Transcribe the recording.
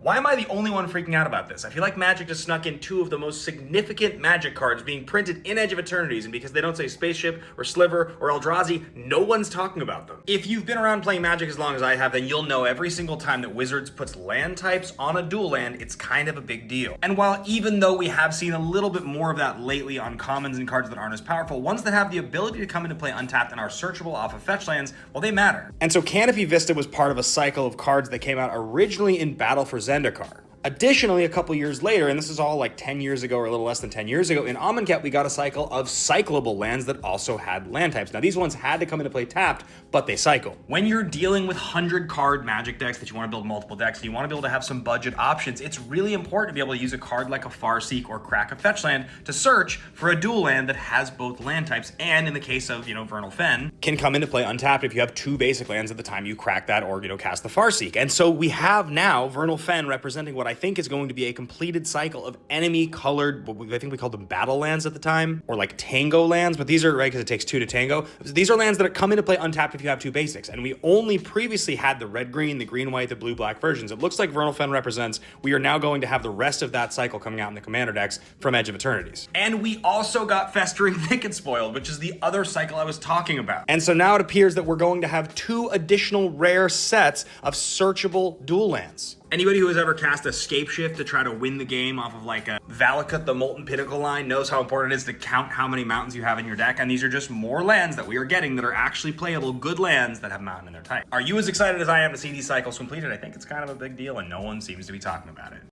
Why am I the only one freaking out about this? I feel like Magic just snuck in two of the most significant Magic cards being printed in Edge of Eternities, and because they don't say Spaceship or Sliver or Eldrazi, no one's talking about them. If you've been around playing Magic as long as I have, then you'll know every single time that Wizards puts land types on a dual land, it's kind of a big deal. And while even though we have seen a little bit more of that lately on commons and cards that aren't as powerful, ones that have the ability to come into play untapped and are searchable off of fetch lands, well, they matter. And so Canopy Vista was part of a cycle of cards that came out originally in Battle for Zendikar. Additionally, a couple years later, and this is all like 10 years ago or a little less than 10 years ago, in Amonkhet we got a cycle of cyclable lands that also had land types. Now these ones had to come into play tapped, but they cycle. When you're dealing with 100 card Magic decks that you want to build multiple decks, and you want to be able to have some budget options, it's really important to be able to use a card like a Farseek or crack a fetch land to search for a dual land that has both land types, and in the case of, Vernal Fen, can come into play untapped if you have two basic lands at the time you crack that or, cast the Farseek. And so we have now Vernal Fen representing what I think is going to be a completed cycle of enemy colored, I think we called them battle lands at the time, or like tango lands, but these are, right, because it takes two to tango. These are lands that come into play untapped if you have two basics, and we only previously had the red-green, the green-white, the blue-black versions. It looks like Vernal Fen represents, we are now going to have the rest of that cycle coming out in the Commander decks from Edge of Eternities. And we also got Festering Thicket Spoiled, which is the other cycle I was talking about. And so now it appears that we're going to have two additional rare sets of searchable dual lands. Anybody who has ever cast a Scapeshift to try to win the game off of like a Valakut the Molten Pinnacle line knows how important it is to count how many mountains you have in your deck, and these are just more lands that we are getting that are actually playable, good lands that have mountain in their type. Are you as excited as I am to see these cycles completed? I think it's kind of a big deal, and no one seems to be talking about it.